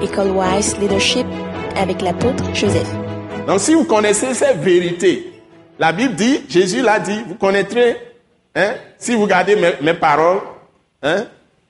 École Wise Leadership avec l'apôtre Joseph. Donc si vous connaissez ces vérités, la Bible dit, Jésus l'a dit, vous connaîtrez, si vous gardez mes paroles,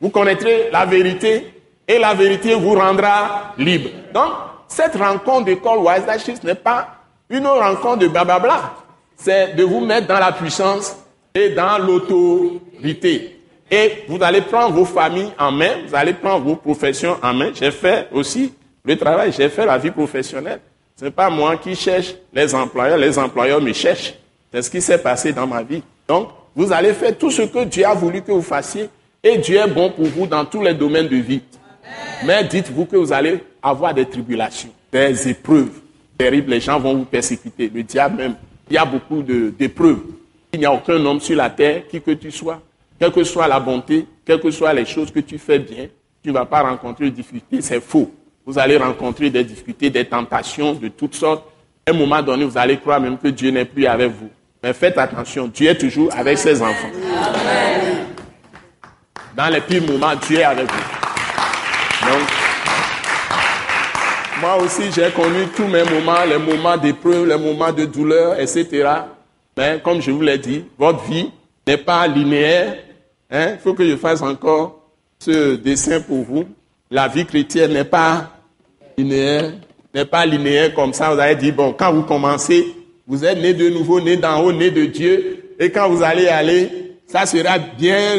vous connaîtrez la vérité et la vérité vous rendra libre. Donc, cette rencontre d'école Wise Leadership n'est pas une rencontre de blablabla. C'est de vous mettre dans la puissance et dans l'autorité. Et vous allez prendre vos familles en main, vous allez prendre vos professions en main. J'ai fait aussi le travail, j'ai fait la vie professionnelle. Ce n'est pas moi qui cherche les employeurs me cherchent. C'est ce qui s'est passé dans ma vie. Donc, vous allez faire tout ce que Dieu a voulu que vous fassiez et Dieu est bon pour vous dans tous les domaines de vie. Mais dites-vous que vous allez avoir des tribulations, des épreuves terribles. Les gens vont vous persécuter. Le diable même, il y a beaucoup d'épreuves. Il n'y a aucun homme sur la terre, qui que tu sois, quelle que soit la bonté, quelles que soient les choses que tu fais bien, tu ne vas pas rencontrer de difficultés, c'est faux. Vous allez rencontrer des difficultés, des tentations de toutes sortes. À un moment donné, vous allez croire même que Dieu n'est plus avec vous. Mais faites attention, Dieu est toujours avec ses enfants. Amen. Dans les pires moments, Dieu est avec vous. Donc, moi aussi, j'ai connu tous mes moments, les moments d'épreuve, les moments de douleur, etc. Mais comme je vous l'ai dit, votre vie n'est pas linéaire. Il faut que je fasse encore ce dessin pour vous. La vie chrétienne n'est pas linéaire comme ça. Vous allez dire, bon, quand vous commencez, vous êtes né de nouveau, né d'en haut, né de Dieu. Et quand vous allez aller, ça sera bien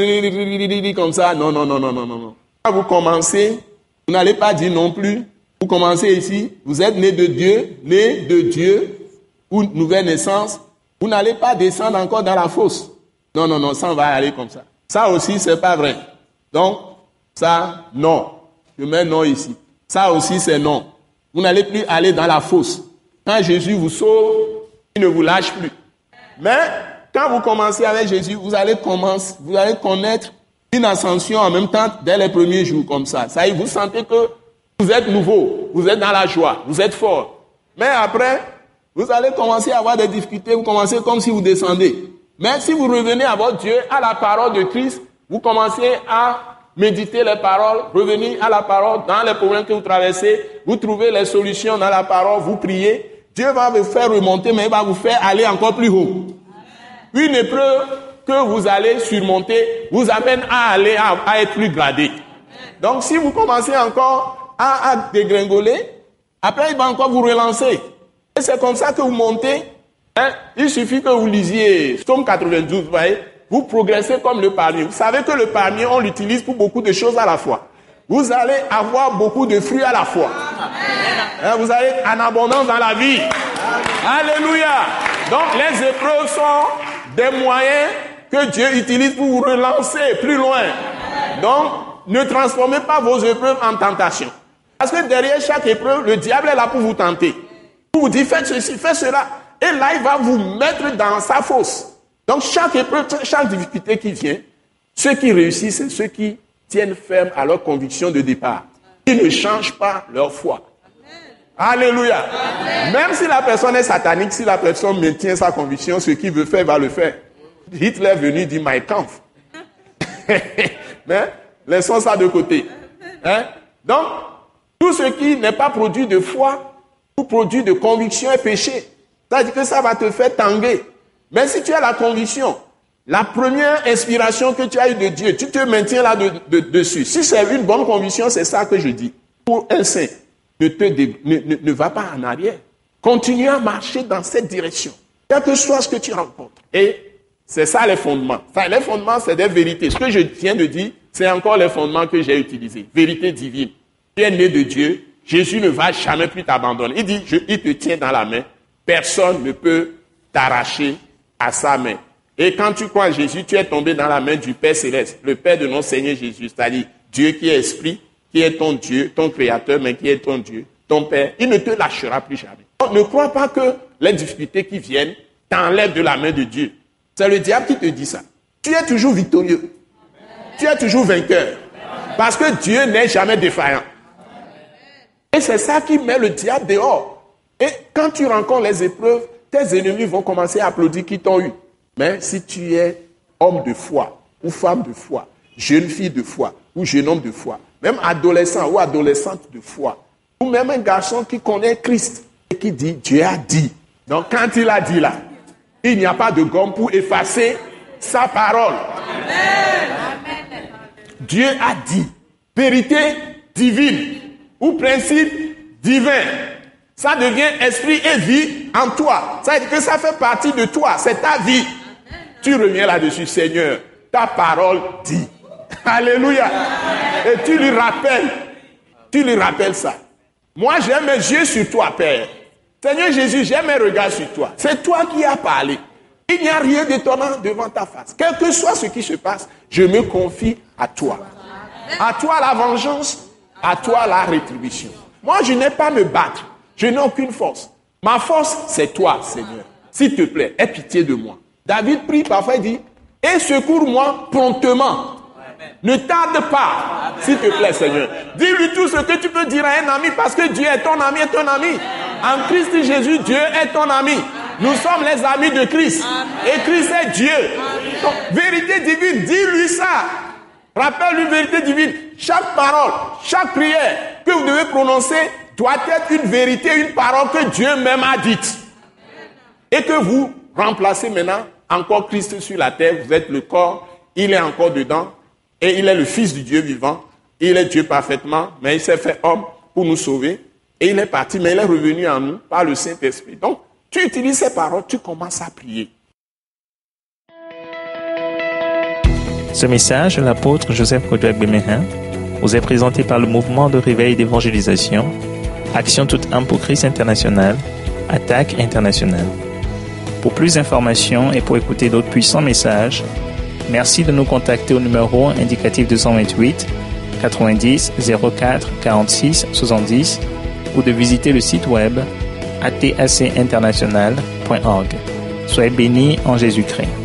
comme ça. Non. Quand vous commencez, vous n'allez pas dire non plus. Vous commencez ici, vous êtes né de Dieu, ou nouvelle naissance. Vous n'allez pas descendre encore dans la fosse. Non, ça va aller comme ça. Ça aussi, c'est pas vrai. Donc, ça, non. Je mets non ici. Ça aussi, c'est non. Vous n'allez plus aller dans la fosse. Quand Jésus vous sauve, il ne vous lâche plus. Mais, quand vous commencez avec Jésus, vous allez connaître une ascension en même temps dès les premiers jours comme ça. Ça y est, vous sentez que vous êtes nouveau, vous êtes dans la joie, vous êtes fort. Mais après, vous allez commencer à avoir des difficultés, vous commencez comme si vous descendez. Mais si vous revenez à votre Dieu, à la parole de Christ, vous commencez à méditer les paroles, revenir à la parole dans les problèmes que vous traversez, vous trouvez les solutions dans la parole, vous priez, Dieu va vous faire remonter, mais il va vous faire aller encore plus haut. Une épreuve que vous allez surmonter vous amène à aller à être plus gradé. Donc si vous commencez encore à dégringoler, après il va encore vous relancer. Et c'est comme ça que vous montez. Il suffit que vous lisiez Psaume 92, vous voyez, vous progressez comme le palmier. Vous savez que le palmier, on l'utilise pour beaucoup de choses à la fois. Vous allez avoir beaucoup de fruits à la fois. Vous allez être en abondance dans la vie. Alléluia. Donc les épreuves sont des moyens que Dieu utilise pour vous relancer plus loin. Donc, ne transformez pas vos épreuves en tentation. Parce que derrière chaque épreuve, le diable est là pour vous tenter. Pour vous dire, faites ceci, faites cela. Et là, il va vous mettre dans sa fosse. Donc, chaque épreuve, chaque difficulté qui vient, ceux qui réussissent, c'est ceux qui tiennent ferme à leur conviction de départ. Ils ne changent pas leur foi. Alléluia. Amen. Même si la personne est satanique, si la personne maintient sa conviction, ce qu'il veut faire, il va le faire. Hitler est venu dire Mein Kampf. Mais laissons ça de côté. Donc, tout ce qui n'est pas produit de foi ou produit de conviction est péché. C'est-à-dire que ça va te faire tanguer. Mais si tu as la conviction, la première inspiration que tu as eue de Dieu, tu te maintiens là dessus. Si c'est une bonne conviction, c'est ça que je dis. Pour un saint, ne va pas en arrière. Continue à marcher dans cette direction. Quel que soit ce que tu rencontres. Et c'est ça les fondements. Les fondements, c'est des vérités. Ce que je viens de dire, c'est encore les fondements que j'ai utilisés. Vérité divine. Tu es né de Dieu. Jésus ne va jamais plus t'abandonner. Il dit, il te tient dans la main. Personne ne peut t'arracher à sa main. Et quand tu crois en Jésus, tu es tombé dans la main du Père Céleste, le Père de notre Seigneur Jésus, c'est-à-dire Dieu qui est esprit, qui est ton Dieu, ton Créateur, mais qui est ton Dieu, ton Père. Il ne te lâchera plus jamais. Donc, ne crois pas que les difficultés qui viennent t'enlèvent de la main de Dieu. C'est le diable qui te dit ça. Tu es toujours victorieux. Tu es toujours vainqueur. Parce que Dieu n'est jamais défaillant. Et c'est ça qui met le diable dehors. Et quand tu rencontres les épreuves, tes ennemis vont commencer à applaudir qui t'ont eu. Mais si tu es homme de foi, ou femme de foi, jeune fille de foi, ou jeune homme de foi, même adolescent ou adolescente de foi, Ou même un garçon qui connaît Christ et qui dit, Dieu a dit. Donc quand il a dit là, il n'y a pas de gomme pour effacer sa parole. Amen. Dieu a dit. Vérité divine ou principe divin. Ça devient esprit et vie en toi. Ça veut dire que ça fait partie de toi. C'est ta vie. Tu reviens là-dessus, Seigneur. Ta parole dit. Alléluia. Et tu lui rappelles. Tu lui rappelles ça. Moi, j'ai mes yeux sur toi, Père. Seigneur Jésus, j'ai mes regards sur toi. C'est toi qui as parlé. Il n'y a rien d'étonnant devant ta face. Quel que soit ce qui se passe, je me confie à toi. À toi la vengeance, à toi la rétribution. Moi, je n'ai pas à me battre. Je n'ai aucune force. Ma force, c'est toi, Seigneur. S'il te plaît, aie pitié de moi. David prie parfois, il dit, et secours-moi promptement. Ne tarde pas, s'il te plaît, Seigneur. Dis-lui tout ce que tu peux dire à un ami, parce que Dieu est ton ami, est ton ami. En Christ Jésus, Dieu est ton ami. Nous sommes les amis de Christ. Et Christ est Dieu. Donc, vérité divine, dis-lui ça. Rappelle-lui vérité divine. Chaque parole, chaque prière que vous devez prononcer doit être une vérité, une parole que Dieu même a dite. Et que vous remplacez maintenant encore Christ sur la terre. Vous êtes le corps, il est encore dedans. Et il est le Fils du Dieu vivant. Il est Dieu parfaitement, mais il s'est fait homme pour nous sauver. Et il est parti, mais il est revenu en nous par le Saint-Esprit. Donc, tu utilises ces paroles, tu commences à prier. Ce message de l'apôtre Joseph Kodouak Bemehin vous est présenté par le mouvement de réveil d'évangélisation, Action toute âme pour Christ international, Attaque internationale. Pour plus d'informations et pour écouter d'autres puissants messages, merci de nous contacter au numéro indicatif 228 90 04 46 70 ou de visiter le site web atacinternational.org. Soyez bénis en Jésus-Christ.